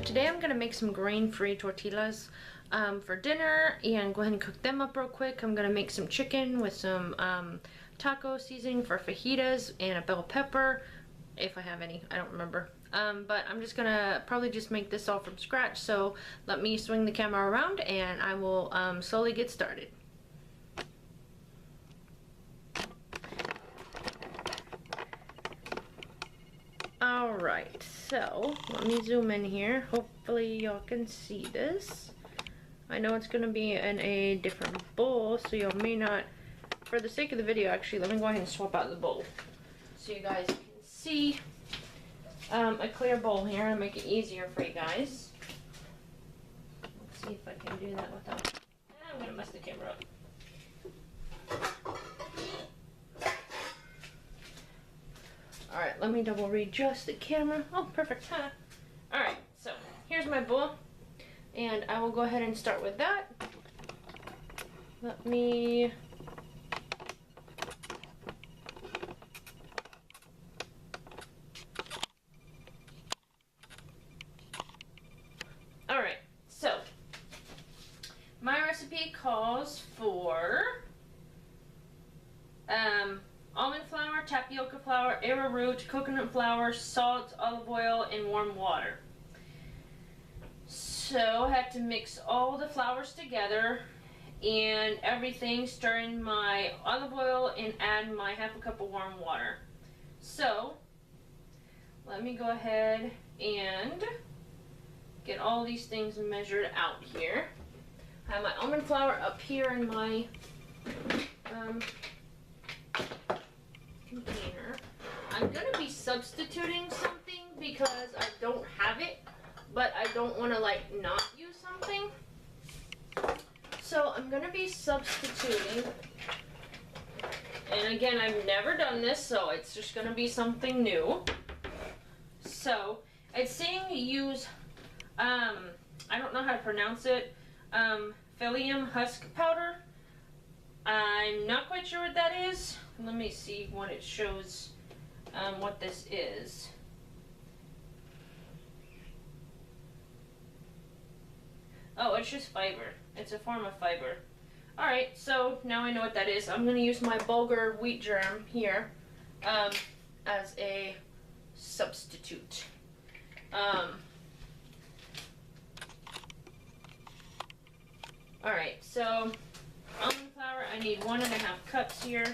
today I'm gonna make some grain-free tortillas for dinner and go ahead and cook them up real quick. I'm gonna make some chicken with some taco seasoning for fajitas and a bell pepper, if I have any, I don't remember. But I'm just gonna probably just make this all from scratch, so let me swing the camera around and I will slowly get started. Alright, so let me zoom in here. Hopefully y'all can see this. I know it's going to be in a different bowl, so y'all may not, for the sake of the video, actually, let me go ahead and swap out the bowl so you guys can see a clear bowl here and make it easier for you guys. Let's see if I can do that without, I'm going to mess the camera up. Alright, let me double readjust the camera. Oh, perfect. Huh? Alright, so here's my bowl. And I will go ahead and start with that. Let me... Alright, so my recipe calls for almond flour, tapioca flour, arrowroot, coconut flour, salt, olive oil, and warm water. So I had to mix all the flours together and everything, stir in my olive oil and add my half a cup of warm water. So let me go ahead and get all these things measured out here. I have my almond flour up here in my container. I'm gonna be substituting something because I don't have it, but I don't want to like not use something. So I'm gonna be substituting, and again, I've never done this, so it's just gonna be something new. So it's saying use I don't know how to pronounce it, psyllium husk powder. I'm not quite sure what that is. Let me see what it shows, what this is. Oh, it's just fiber. It's a form of fiber. Alright, so now I know what that is. I'm going to use my bulgur wheat germ here as a substitute. Alright, so almond flour, I need 1.5 cups here.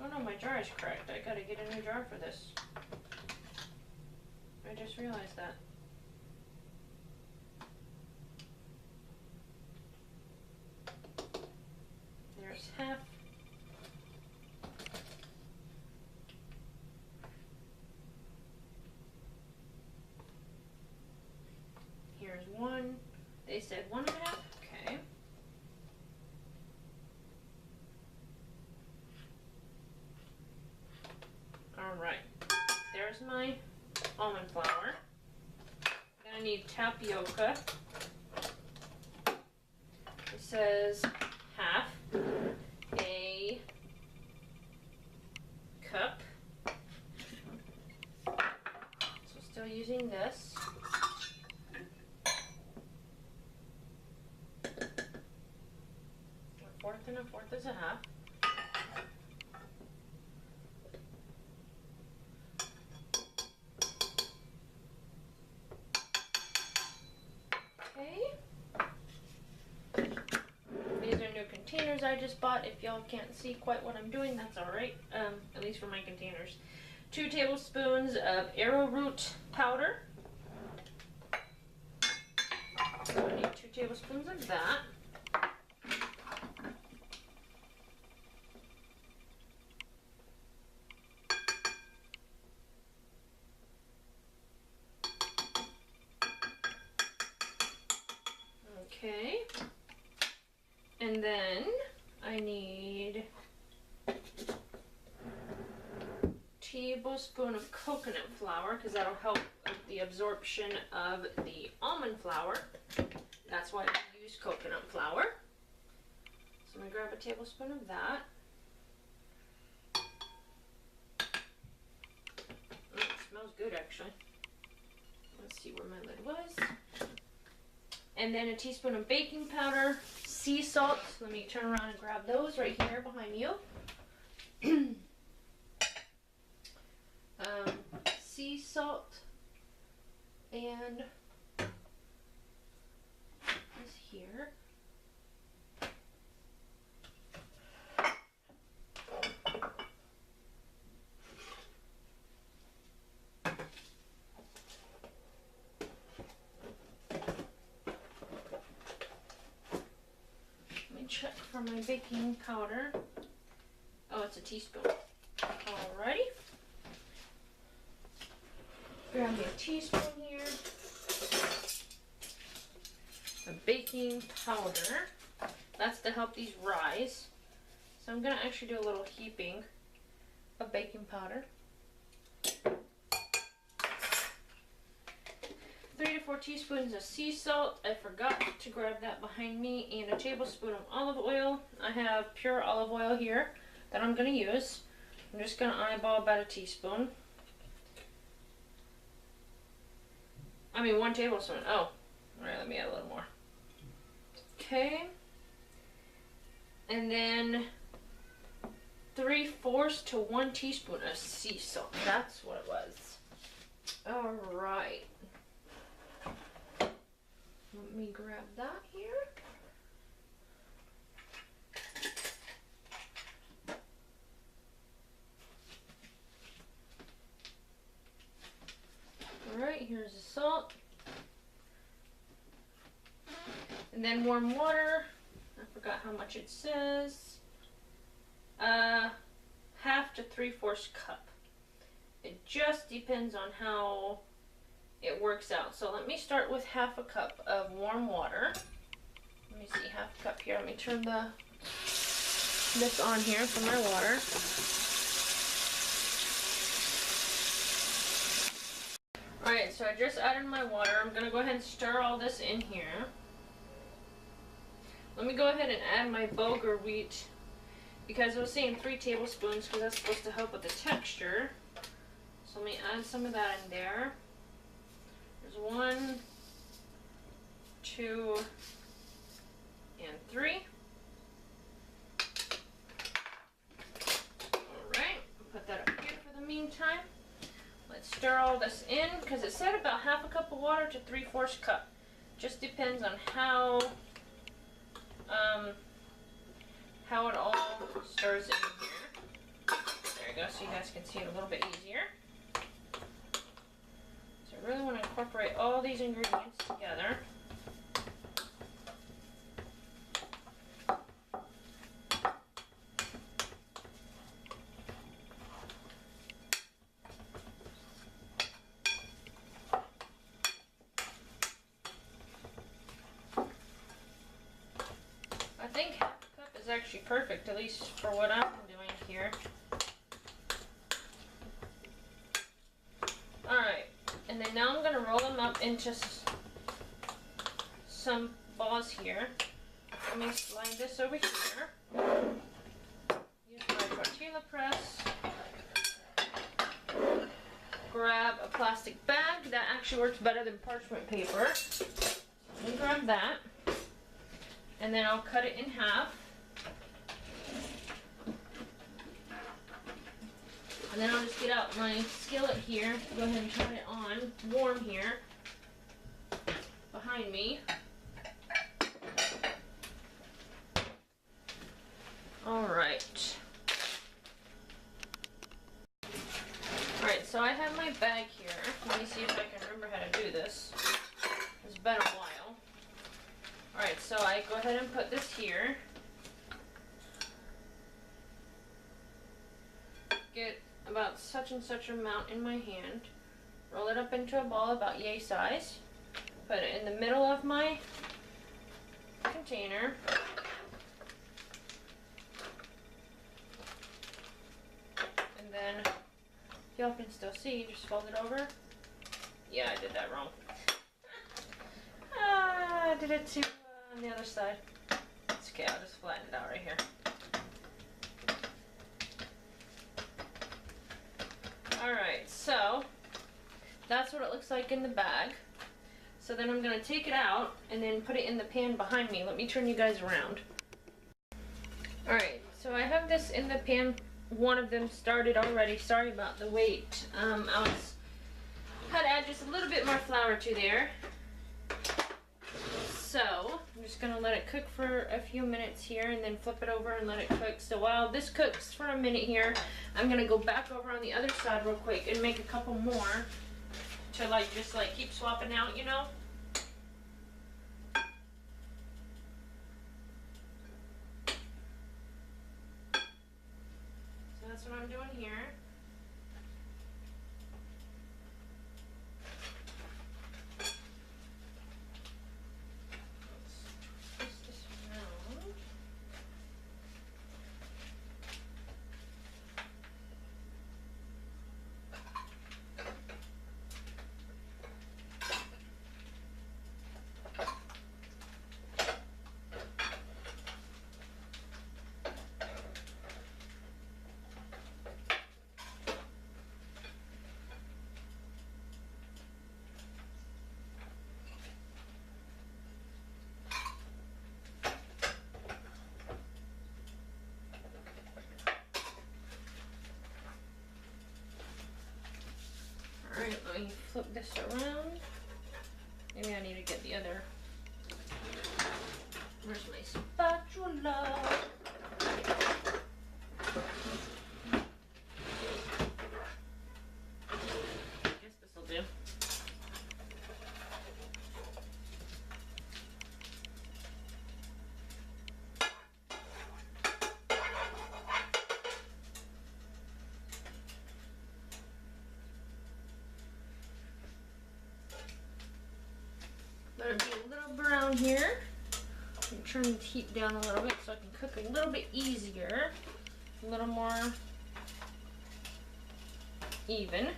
Oh no, my jar is cracked. I gotta get a new jar for this. I just realized that. There's half. Here's 1. They said 1.5. Okay. Alright. There's my almond flour. I'm gonna need tapioca. It says half a cup. So still using this. A fourth and a fourth is a half. These are new containers I just bought. If y'all can't see quite what I'm doing, that's alright, at least for my containers. 2 tablespoons of arrowroot powder. So I need 2 tablespoons of that. Okay. And then I need a tablespoon of coconut flour because that'll help with the absorption of the almond flour. That's why I use coconut flour. So I'm going to grab a tablespoon of that. smells good actually. Let's see where my lid was. And then a teaspoon of baking powder, sea salt. Let me turn around and grab those right here behind you. Sea salt and this here. Check for my baking powder. Oh, it's a teaspoon. Alrighty. Grab me a teaspoon here. The baking powder. That's to help these rise. So I'm going to actually do a little heaping of baking powder. 3 to 4 teaspoons of sea salt. I forgot to grab that behind me. And a tablespoon of olive oil. I have pure olive oil here that I'm going to use. I'm just going to eyeball about a teaspoon. I mean 1 tablespoon. Oh, alright, let me add a little more. Okay. And then 3/4 to 1 teaspoon of sea salt. That's what it was. Alright. Let me grab that here. Alright, here's the salt. And then warm water. I forgot how much it says. 1/2 to 3/4 cup. It just depends on how it works out. So let me start with 1/2 cup of warm water. Let me see, 1/2 cup here. Let me turn this on here for my water. Alright, so I just added my water. I'm going to go ahead and stir all this in here. Let me go ahead and add my bulgur wheat, because I was saying 3 tablespoons because that's supposed to help with the texture. So let me add some of that in there. There's 1, 2, and 3. Alright, put that up here for the meantime. Let's stir all this in, because it said about 1/2 cup of water to 3/4 cup. Just depends on how it all stirs in here. There you go, so you guys can see it a little bit easier. So I really want to incorporate all these ingredients together. I think 1/2 cup is actually perfect, at least for what I'm doing here. Alright, and then now I'm going to roll them up into some balls here. Let me slide this over here. Use my tortilla press. Grab a plastic bag. That actually works better than parchment paper. Let me grab that. And then I'll cut it in half. And then I'll just get out my skillet here. Go ahead and turn it on. Warm here. Behind me. Alright. Alright, so I have my bag here. Let me see if I can remember how to do this. It's been a while. Alright, so I go ahead and put this here. Get about such and such amount in my hand. Roll it up into a ball about yay size. Put it in the middle of my container. And then, if y'all can still see, just fold it over. Yeah, I did that wrong. I did it too on the other side. It's okay, I'll just flatten it out right here. Alright, so that's what it looks like in the bag. So then I'm going to take it out and then put it in the pan behind me. Let me turn you guys around. Alright, so I have this in the pan. One of them started already. Sorry about the wait. I had to add just a little bit more flour to there. So I'm just going to let it cook for a few minutes here and then flip it over and let it cook. So while this cooks for a minute here, I'm going to go back over on the other side real quick and make a couple more to just keep swapping out, you know. So that's what I'm doing here. Alright, let me flip this around. Maybe I need to get the other. Where's my spatula? I guess this will do. Let it be a little brown here. And turn the heat down a little bit so I can cook a little bit easier, a little more even.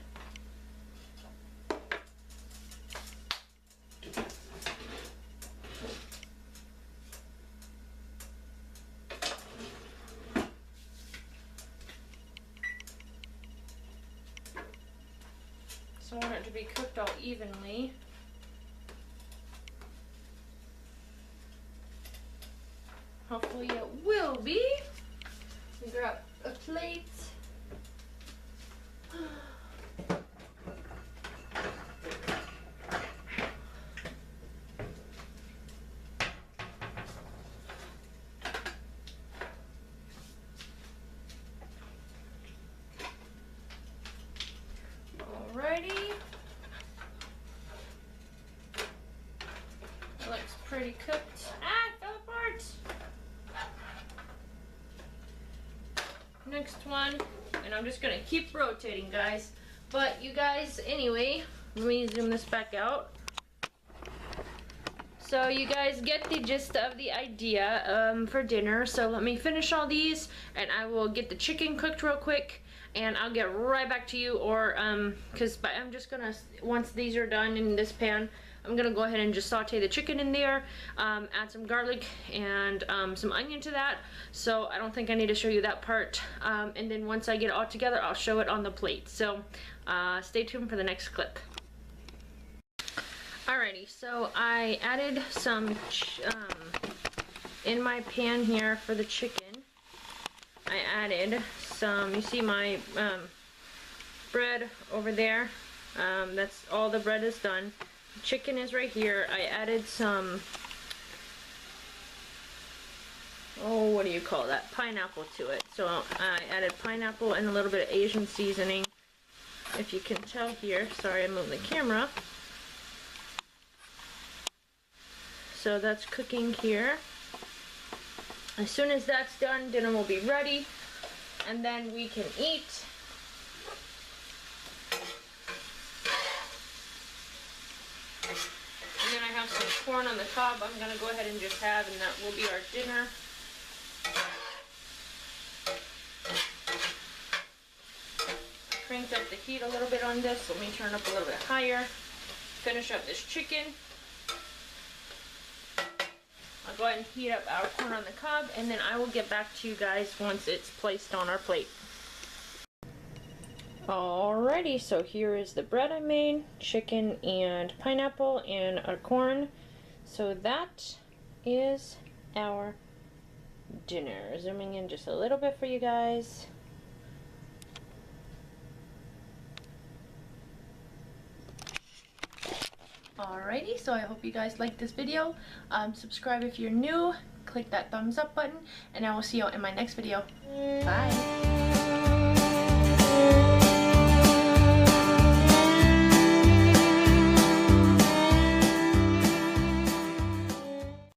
So I want it to be cooked all evenly. Hopefully it will be. Let me grab a plate. Alrighty. Looks pretty cooked. Ah, it fell apart. Next one, and I'm just gonna keep rotating, guys. But you guys, anyway, let me zoom this back out. So you guys get the gist of the idea for dinner. So let me finish all these, and I will get the chicken cooked real quick, and I'll get right back to you. Or because I'm just gonna, once these are done in this pan, I'm gonna go ahead and just saute the chicken in there, add some garlic and some onion to that. So I don't think I need to show you that part. And then once I get it all together, I'll show it on the plate. So stay tuned for the next clip. Alrighty, so I added some in my pan here for the chicken. I added some, you see my bread over there. That's all the bread is done. Chicken is right here. I added some, oh, what do you call that? Pineapple to it. So I added pineapple and a little bit of Asian seasoning. If you can tell here, sorry I moved the camera. So that's cooking here. As soon as that's done, dinner will be ready, and then we can eat. And then I have some corn on the cob I'm gonna go ahead and just have, and that will be our dinner. Cranked up the heat a little bit on this. Let me turn up a little bit higher. Finish up this chicken. I'll go ahead and heat up our corn on the cob, and then I will get back to you guys once it's placed on our plate. Alrighty, so here is the bread I made, chicken and pineapple and a corn. So that is our dinner. Zooming in just a little bit for you guys. Alrighty, so I hope you guys liked this video. Subscribe if you're new, click that thumbs up button, and I will see you in my next video. Bye!